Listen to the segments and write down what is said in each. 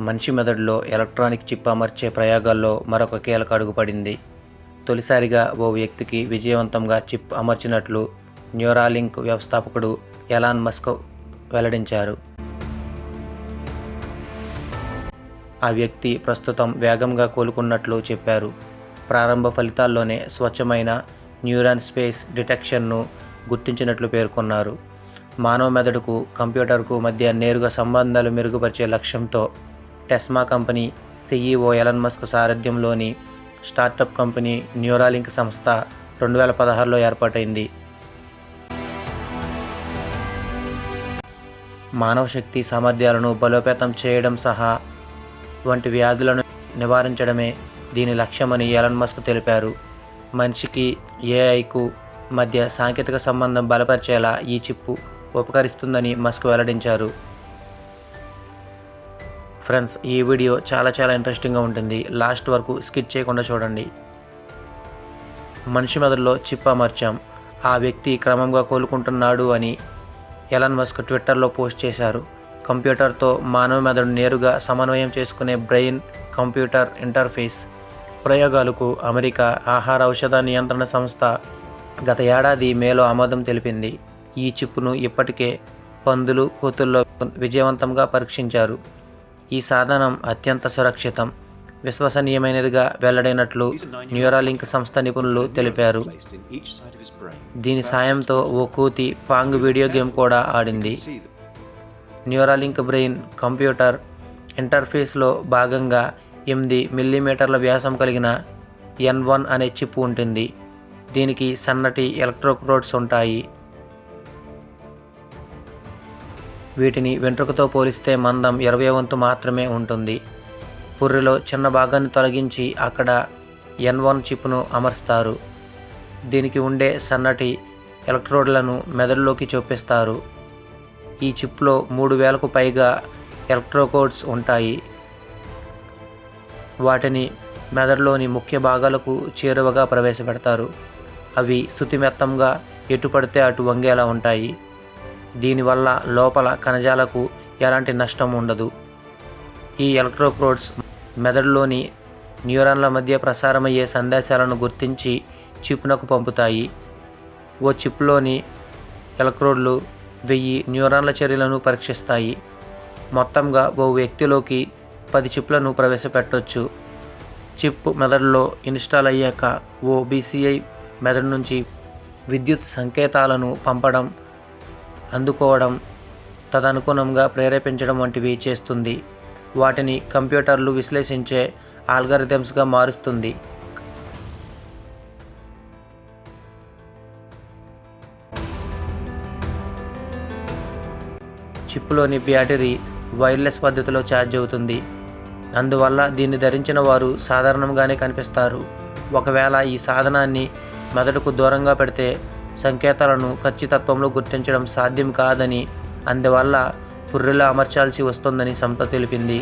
మనిషి మెదడులో electronic chip అమర్చే ప్రయోగాల్లో మరొక కీలక అడుగు పడింది. తొలిసారిగా ఓ వ్యక్తికి విజయవంతంగా చిప్ అమర్చినట్లు న్యూరాలింక్ వ్యవస్థాపకుడు ఎలాన్ మస్క్ వెల్లడించారు. ఆ వ్యక్తి ప్రస్తుతం వేగంగా కోలుకున్నట్లు చెప్పారు. ప్రారంభ ఫలితాల్లోనే స్వచ్ఛమైన న్యూరాన్ స్పేస్ డిటెక్షన్ను గుర్తించినట్లు పేర్కొన్నారు. మానవ మెదడుకు కంప్యూటర్కు మధ్య నేరుగా సంబంధాలు మెరుగుపరిచే లక్ష్యంతో Tesla company CEO Elon Musk సారథ్యంలోని స్టార్టప్ కంపెనీ న్యూరాలింక్ సంస్థ 2016లో ఏర్పాటైంది. మానవ శక్తి సామర్థ్యాలను బలోపేతం చేయడం సహా వంటి వ్యాధులను నివారించడమే దీని లక్ష్యమని ఎలాన్ మస్క్ తెలిపారు. మనిషికి ఏఐకు మధ్య సాంకేతిక సంబంధం బలపరిచేలా ఈ చిప్ ఉపకరిస్తుందని మస్క్ వెల్లడించారు. ఫ్రెండ్స్, ఈ వీడియో చాలా ఇంట్రెస్టింగ్గా ఉంటుంది. లాస్ట్ వరకు స్కిప్ చేయకుండా చూడండి. మనిషి మెదడులో చిప్ అమర్చాం, ఆ వ్యక్తి క్రమంగా కోలుకుంటున్నాడు అని ఎలాన్ మస్క్ ట్విట్టర్లో పోస్ట్ చేశారు. కంప్యూటర్తో మానవ మెదడు నేరుగా సమన్వయం చేసుకునే బ్రెయిన్ కంప్యూటర్ ఇంటర్ఫేస్ ప్రయోగాలకు అమెరికా ఆహార ఔషధ నియంత్రణ సంస్థ గత ఏడాది మేలో ఆమోదం తెలిపింది. ఈ చిప్ను ఇప్పటికే పందులు, కోతుల్లో విజయవంతంగా పరీక్షించారు. ఈ సాధనం అత్యంత సురక్షితం, విశ్వసనీయమైనదిగా వెల్లడైనట్లు న్యూరాలింక్ సంస్థ నిపుణులు తెలిపారు. దీని సాయంతో ఓ కోతి పాంగ్ వీడియో గేమ్ కూడా ఆడింది. న్యూరాలింక్ బ్రెయిన్ కంప్యూటర్ ఇంటర్ఫేస్లో భాగంగా 8 మిల్లీమీటర్ల వ్యాసం కలిగిన N1 అనే చిప్ ఉంటుంది. దీనికి సన్నటి ఎలక్ట్రోడ్స్ ఉంటాయి. వీటిని వెంట్రుకతో పోలిస్తే మందం 20వ వంతు మాత్రమే ఉంటుంది. పుర్రెలో చిన్న భాగాన్ని తొలగించి అక్కడ N1 చిప్ను అమర్స్తారు. దీనికి ఉండే సన్నటి ఎలక్ట్రోడ్లను మెదడులోకి చొప్పిస్తారు. ఈ చిప్లో 3000కు పైగా ఎలక్ట్రోడ్స్ ఉంటాయి. వాటిని మెదడులోని ముఖ్య భాగాలకు చేరువగా ప్రవేశపెడతారు. అవి శుతిమెత్తంగా ఎటు పడితే అటు వంగేలా ఉంటాయి. దీనివల్ల లోపల కణజాలకు ఎలాంటి నష్టం ఉండదు. ఈ ఎలక్ట్రోడ్స్ మెదడులోని న్యూరాన్ల మధ్య ప్రసారమయ్యే సందేశాలను గుర్తించి చిప్నకు పంపుతాయి. ఓ చిప్లోని ఎలక్ట్రోడ్లు 1000 న్యూరాన్ల చర్యలను పరీక్షిస్తాయి. మొత్తంగా ఓ వ్యక్తిలోకి 10 చిప్లను ప్రవేశపెట్టొచ్చు. చిప్ మెదడులో ఇన్స్టాల్ అయ్యాక ఓ BCI మెదడు నుంచి విద్యుత్ సంకేతాలను పంపడం, అందుకోవడం, తదనుగుణంగా ప్రేరేపించడం వంటివి చేస్తుంది. వాటిని కంప్యూటర్లు విశ్లేషించే ఆల్గారిథమ్స్గా మారుస్తుంది. చిప్లోని బ్యాటరీ వైర్లెస్ పద్ధతిలో ఛార్జ్ అవుతుంది. అందువల్ల దీన్ని ధరించిన వారు సాధారణంగానే కనిపిస్తారు. ఒకవేళ ఈ సాధనాన్ని మెదడుకు దూరంగా పెడితే సంకేతాలను ఖచ్చితత్వంలో గుర్తించడం సాధ్యం కాదని, అందువల్ల పుర్రెలో అమర్చాల్సి వస్తుందని సంస్థ తెలిపింది.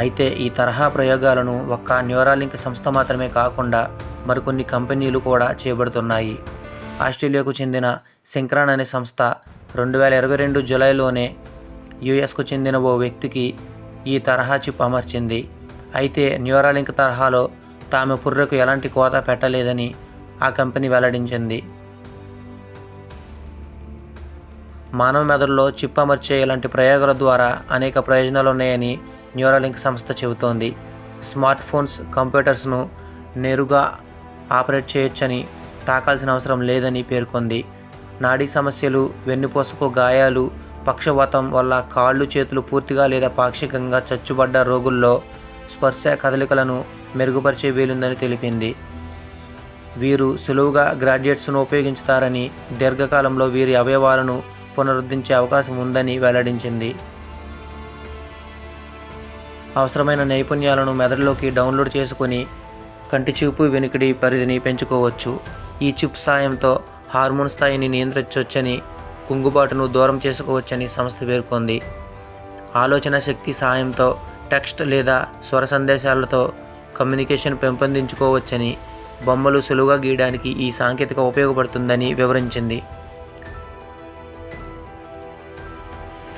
అయితే ఈ తరహా ప్రయోగాలను ఒక్క న్యూరాలింక్ సంస్థ మాత్రమే కాకుండా మరికొన్ని కంపెనీలు కూడా చేపడుతున్నాయి. ఆస్ట్రేలియాకు చెందిన సింక్రాన్ అనే సంస్థ 2022 జూలైలోనే యుఎస్కు చెందిన ఓ వ్యక్తికి ఈ తరహా చిప్ అమర్చింది. అయితే న్యూరాలింక్ తరహాలో తాము పుర్రెకు ఎలాంటి కోత పెట్టలేదని ఆ కంపెనీ వెల్లడించింది. మానవ మెదడులో చిప్ అమర్చే ఇలాంటి ప్రయోగాల ద్వారా అనేక ప్రయోజనాలు ఉన్నాయని న్యూరాలింక్ సంస్థ చెబుతోంది. స్మార్ట్ ఫోన్స్, కంప్యూటర్స్ను నేరుగా ఆపరేట్ చేయొచ్చని, తాకాల్సిన అవసరం లేదని పేర్కొంది. నాడీ సమస్యలు, వెన్నుపూసకు గాయాలు, పక్షవాతం వల్ల కాళ్ళు, చేతులు పూర్తిగా లేదా పాక్షికంగా చచ్చుబడ్డ రోగుల్లో స్పర్శ కదలికలను మెరుగుపరిచే వీలుందని తెలిపింది. వీరు సులువుగా గ్రాడ్యుయేట్స్ను ఉపయోగించుతారని, దీర్ఘకాలంలో వీరి అవయవాలను పునరుద్ధరించే అవకాశం ఉందని వెల్లడించింది. అవసరమైన నైపుణ్యాలను మెదడులోకి డౌన్లోడ్ చేసుకుని కంటి చూపు, వినికిడి పరిధిని పెంచుకోవచ్చు. ఈ చిప్ సాయంతో హార్మోన్ స్థాయిని నియంత్రించవచ్చని, కుంగుబాటును దూరం చేసుకోవచ్చని సంస్థ పేర్కొంది. ఆలోచన శక్తి సాయంతో టెక్స్ట్ లేదా స్వర సందేశాలతో కమ్యూనికేషన్ పెంపొందించుకోవచ్చని, బొమ్మలు సులువుగా గీయడానికి ఈ సాంకేతికత ఉపయోగపడుతుందని వివరించింది.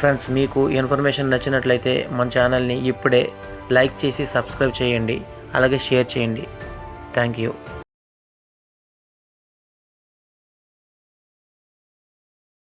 ఫ్రెండ్స్, మీకు ఇన్ఫర్మేషన్ నచ్చినట్లయితే మన ఛానల్ని ఇప్పుడే లైక్ చేసి సబ్స్క్రైబ్ చేయండి, అలాగే షేర్ చేయండి. Thank you.